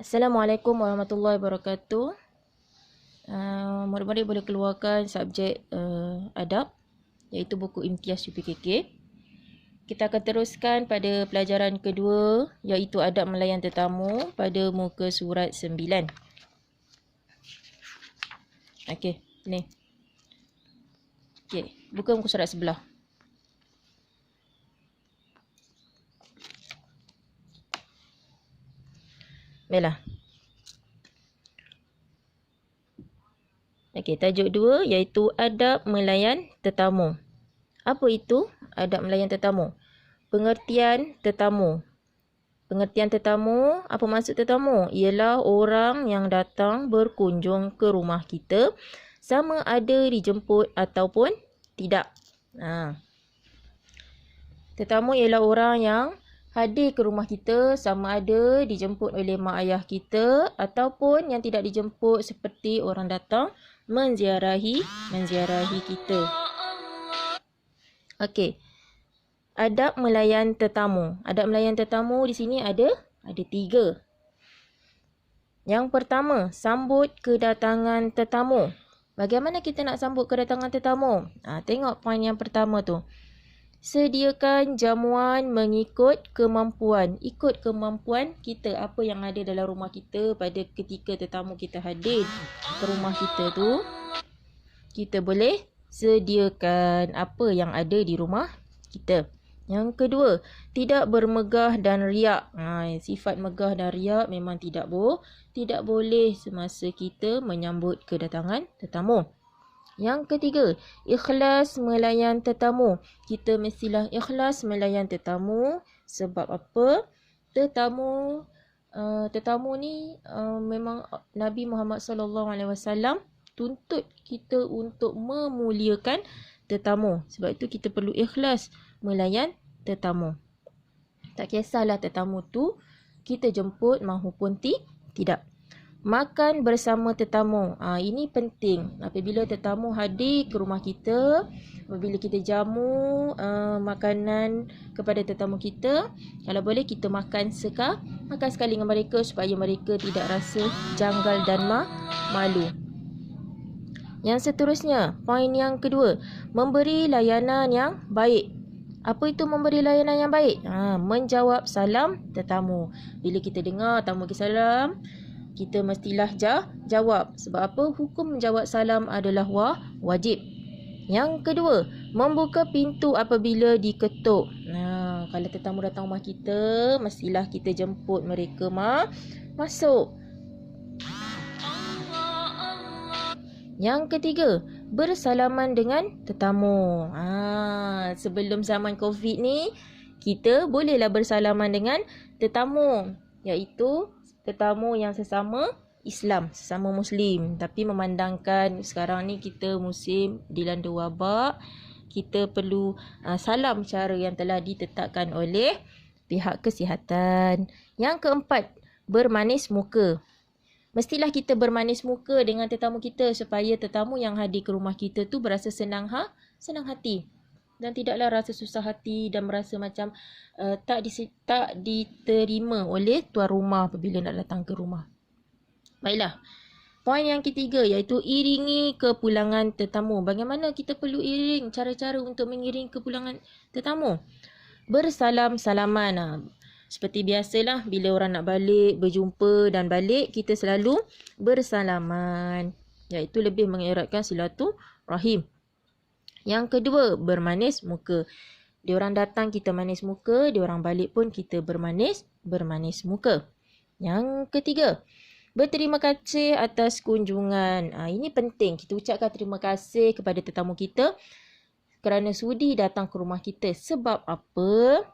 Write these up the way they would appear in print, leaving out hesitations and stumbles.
Assalamualaikum warahmatullahi wabarakatuh. Murid-murid boleh keluarkan subjek adab, iaitu buku imtiaz UPKK. Kita akan teruskan pada pelajaran kedua, iaitu adab melayan tetamu pada muka surat 9. Okey, ni. Okey, buka muka surat sebelah. Baiklah. Okey, tajuk 2 iaitu adab melayan tetamu. Apa itu adab melayan tetamu? Pengertian tetamu. Pengertian tetamu, apa maksud tetamu? Ialah orang yang datang berkunjung ke rumah kita, sama ada dijemput ataupun tidak. Tetamu ialah orang yang hadir ke rumah kita, sama ada dijemput oleh mak ayah kita ataupun yang tidak dijemput, seperti orang datang menziarahi kita. Okey. Adab melayan tetamu. Adab melayan tetamu di sini ada 3. Yang pertama, sambut kedatangan tetamu. Bagaimana kita nak sambut kedatangan tetamu? Tengok poin yang pertama tu. Sediakan jamuan mengikut kemampuan. Ikut kemampuan kita, apa yang ada dalam rumah kita pada ketika tetamu kita hadir ke rumah kita tu, kita boleh sediakan apa yang ada di rumah kita. Yang kedua, tidak bermegah dan riak. Sifat megah dan riak memang tidak boleh semasa kita menyambut kedatangan tetamu. Yang ketiga, ikhlas melayan tetamu. Kita mestilah ikhlas melayan tetamu. Sebab apa? Tetamu ni memang Nabi Muhammad SAW tuntut kita untuk memuliakan tetamu. Sebab itu kita perlu ikhlas melayan tetamu. Tak kisahlah tetamu tu kita jemput mahupun tidak. Makan bersama tetamu. Ini penting. Apabila tetamu hadir ke rumah kita, apabila kita jamu makanan kepada tetamu kita, kalau boleh kita makan sekali dengan mereka supaya mereka tidak rasa janggal dan malu. Yang seterusnya, poin yang kedua, memberi layanan yang baik. Apa itu memberi layanan yang baik? Menjawab salam tetamu. Bila kita dengar tamu bagi salam, kita mestilah jawab. Sebab apa? Hukum menjawab salam adalah wajib. Yang kedua, membuka pintu apabila diketuk. Kalau tetamu datang rumah kita, mestilah kita jemput mereka masuk. Yang ketiga, bersalaman dengan tetamu. Sebelum zaman COVID ni, kita bolehlah bersalaman dengan tetamu, iaitu tetamu yang sesama Islam, sesama Muslim. Tapi memandangkan sekarang ni kita musim dilanda wabak, kita perlu salam cara yang telah ditetapkan oleh pihak kesihatan. Yang keempat, bermanis muka. Mestilah kita bermanis muka dengan tetamu kita supaya tetamu yang hadir ke rumah kita tu berasa senang hati dan tidaklah rasa susah hati dan merasa macam tak diterima oleh tuan rumah apabila nak datang ke rumah. Baiklah. Poin yang ketiga iaitu iringi kepulangan tetamu. Bagaimana kita perlu iring? Cara-cara untuk mengiring kepulangan tetamu. Bersalam-salaman. Seperti biasalah, bila orang nak balik, berjumpa dan balik, kita selalu bersalaman, iaitu lebih mengeratkan silaturahim. Yang kedua, bermanis muka. Diorang datang, kita manis muka. Diorang balik pun kita bermanis muka. Yang ketiga, berterima kasih atas kunjungan. Ini penting. Kita ucapkan terima kasih kepada tetamu kita kerana sudi datang ke rumah kita. Sebab apa?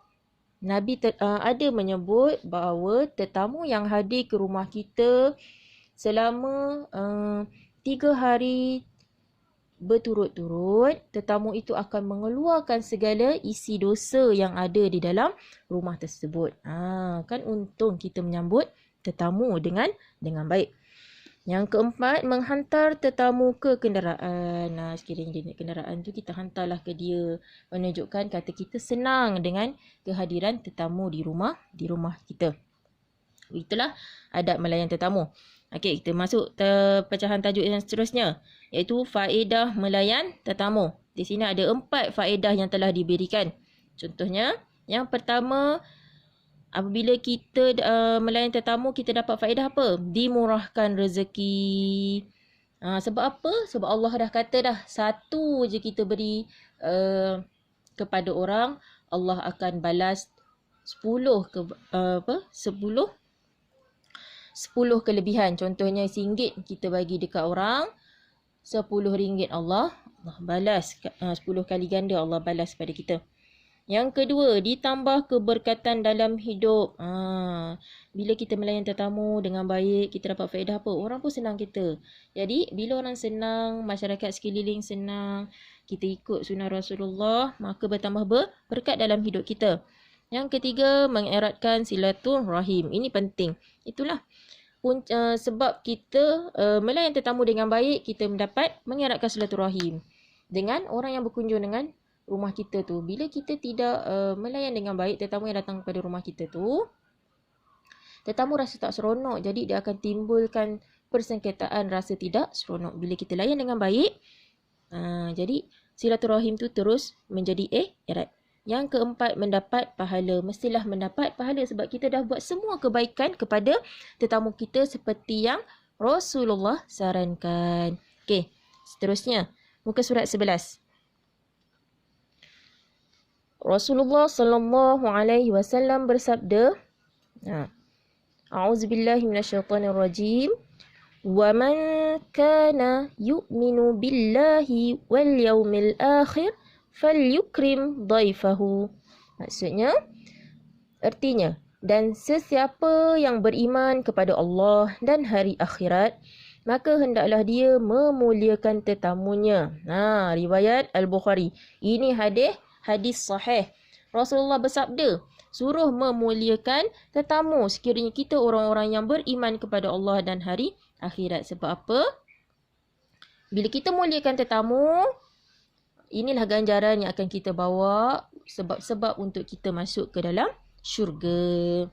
Nabi ada menyebut bahawa tetamu yang hadir ke rumah kita selama 3 hari berturut-turut, tetamu itu akan mengeluarkan segala isi dosa yang ada di dalam rumah tersebut. Kan untung kita menyambut tetamu dengan baik. Yang keempat, menghantar tetamu ke kenderaan. Sekiranya dia naik kenderaan tu, kita hantarlah ke dia. Menunjukkan kata kita senang dengan kehadiran tetamu di rumah kita. Itulah adab melayan tetamu. Okey, kita masuk pecahan tajuk yang seterusnya, iaitu faedah melayan tetamu. Di sini ada 4 faedah yang telah diberikan. Contohnya, yang pertama, apabila kita melayan tetamu, kita dapat faedah apa? Dimurahkan rezeki. Sebab apa? Sebab Allah dah kata dah, satu je kita beri kepada orang, Allah akan balas 10 kelebihan. Contohnya RM1 kita bagi dekat orang, RM10 Allah balas 10 kali ganda, Allah balas pada kita. Yang kedua, ditambah keberkatan dalam hidup. Bila kita melayan tetamu dengan baik, kita dapat faedah apa? Orang pun senang kita. Jadi, bila orang senang, masyarakat sekeliling senang, kita ikut sunnah Rasulullah, maka bertambah berkat dalam hidup kita. Yang ketiga, mengeratkan silaturahim. Ini penting. Itulah sebab kita melayan tetamu dengan baik, kita mendapat mengeratkan silaturahim dengan orang yang berkunjung dengan rumah kita tu. Bila kita tidak melayan dengan baik tetamu yang datang kepada rumah kita tu, tetamu rasa tak seronok. Jadi dia akan timbulkan persengketaan, rasa tidak seronok. Bila kita layan dengan baik, jadi silaturahim tu terus menjadi erat. Yang keempat, mendapat pahala. Mestilah mendapat pahala sebab kita dah buat semua kebaikan kepada tetamu kita seperti yang Rasulullah sarankan. Okey, seterusnya muka surat 11. Rasulullah sallallahu alaihi wasallam bersabda, A'udzubillahi minasyaitonirrajim. Wa man kana yu'minu billahi wal yaumil akhir falyukrim dhaifahu. Maksudnya, artinya, dan sesiapa yang beriman kepada Allah dan hari akhirat, maka hendaklah dia memuliakan tetamunya. Riwayat Al-Bukhari. Ini hadis sahih. Rasulullah bersabda, suruh memuliakan tetamu sekiranya kita orang-orang yang beriman kepada Allah dan hari akhirat. Sebab apa? Bila kita muliakan tetamu, inilah ganjaran yang akan kita bawa, sebab-sebab untuk kita masuk ke dalam syurga.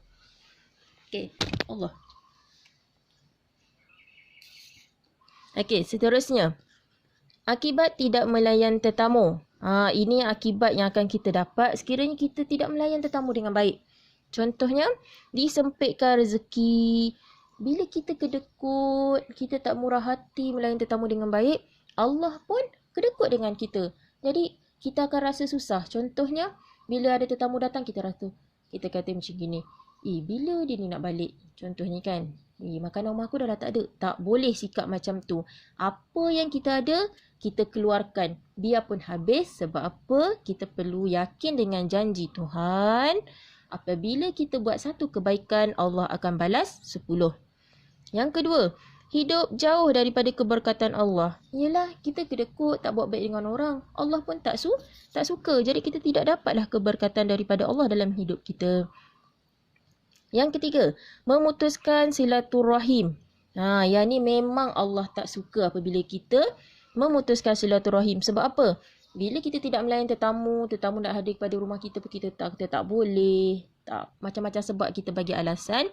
Okey, Allah. Okey, seterusnya. Akibat tidak melayan tetamu. Ini akibat yang akan kita dapat sekiranya kita tidak melayan tetamu dengan baik. Contohnya, disempitkan rezeki. Bila kita kedekut, kita tak murah hati melayan tetamu dengan baik, Allah pun kedekut dengan kita. Jadi, kita akan rasa susah. Contohnya, bila ada tetamu datang, kita kata macam gini, bila dia ni nak balik? Contohnya kan, makanan rumah aku dah tak ada. Tak boleh sikap macam tu. Apa yang kita ada, kita keluarkan. Biarpun habis. Sebab apa? Kita perlu yakin dengan janji Tuhan. Apabila kita buat satu kebaikan, Allah akan balas 10. Yang kedua, hidup jauh daripada keberkatan Allah. Ialah kita kedekut, tak buat baik dengan orang. Allah pun tak suka. Jadi kita tidak dapatlah keberkatan daripada Allah dalam hidup kita. Yang ketiga, memutuskan silaturahim. Yang ni memang Allah tak suka apabila kita memutuskan silaturahim. Sebab apa? Bila kita tidak melayan tetamu nak hadir kepada rumah kita pun kita tak boleh. Macam-macam sebab kita bagi alasan.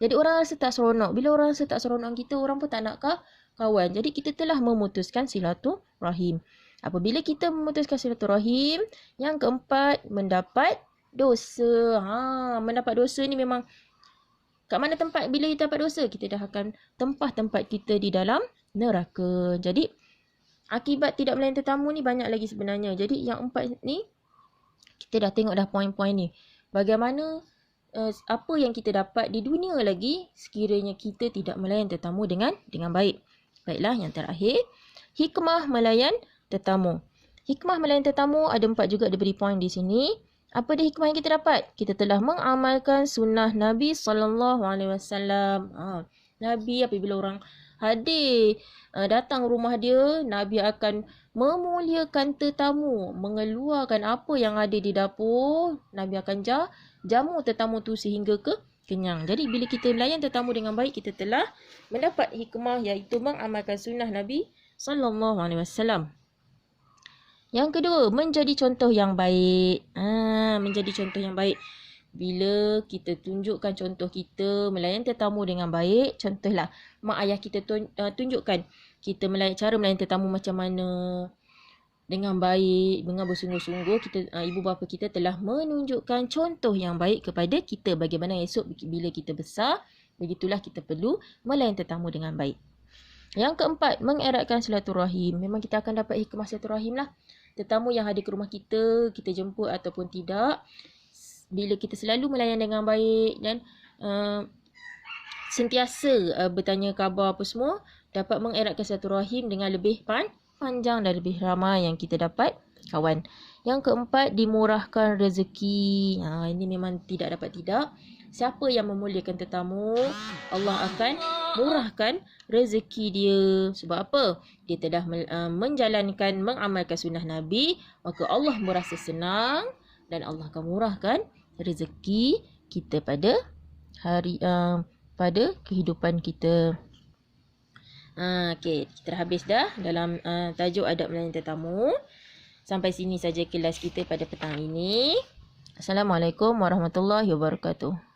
Jadi orang rasa tak seronok. Bila orang rasa tak seronok kita, orang pun tak nak kawan. Jadi kita telah memutuskan silaturahim. Apabila kita memutuskan silaturahim, yang keempat, mendapat dosa. Mendapat dosa ni memang kat mana tempat bila kita dapat dosa, kita dah akan tempah tempat kita di dalam neraka. Jadi akibat tidak melayan tetamu ni banyak lagi sebenarnya. Jadi yang 4 ni kita dah tengok dah poin-poin ni. Bagaimana apa yang kita dapat di dunia lagi sekiranya kita tidak melayan tetamu dengan baik. Baiklah, yang terakhir, hikmah melayan tetamu. Hikmah melayan tetamu ada 4 juga diberi poin di sini. Apa dia hikmah yang kita dapat? Kita telah mengamalkan sunnah Nabi SAW. Nabi apabila orang hadir, datang rumah dia, Nabi akan memuliakan tetamu, mengeluarkan apa yang ada di dapur. Nabi akan jamu tetamu tu sehingga kenyang. Jadi bila kita melayan tetamu dengan baik, kita telah mendapat hikmah iaitu mengamalkan sunnah Nabi SAW. Yang kedua, menjadi contoh yang baik. Menjadi contoh yang baik. bila kita tunjukkan contoh kita melayan tetamu dengan baik. Contohlah, mak ayah kita tunjukkan kita cara melayan tetamu macam mana dengan baik, dengan bersungguh-sungguh. Ibu bapa kita telah menunjukkan contoh yang baik kepada kita. Bagaimana esok bila kita besar, begitulah kita perlu melayan tetamu dengan baik. Yang keempat, mengeratkan silaturahim. Memang kita akan dapat hikmah silaturahim lah. Tetamu yang ada ke rumah kita jemput ataupun tidak, bila kita selalu melayan dengan baik dan sentiasa bertanya khabar apa semua, dapat mengeratkan silaturahim dengan lebih panjang dan lebih ramai yang kita dapat kawan. Yang keempat, dimurahkan rezeki. Ini memang tidak dapat tidak. Siapa yang memuliakan tetamu, Allah akan murahkan rezeki dia. Sebab apa? Dia telah mengamalkan sunnah Nabi, maka Allah merasa senang dan Allah akan murahkan rezeki kita pada pada kehidupan kita. Okey, kita dah habis dah dalam tajuk adab melayan tetamu. Sampai sini saja kelas kita pada petang ini. Assalamualaikum warahmatullahi wabarakatuh.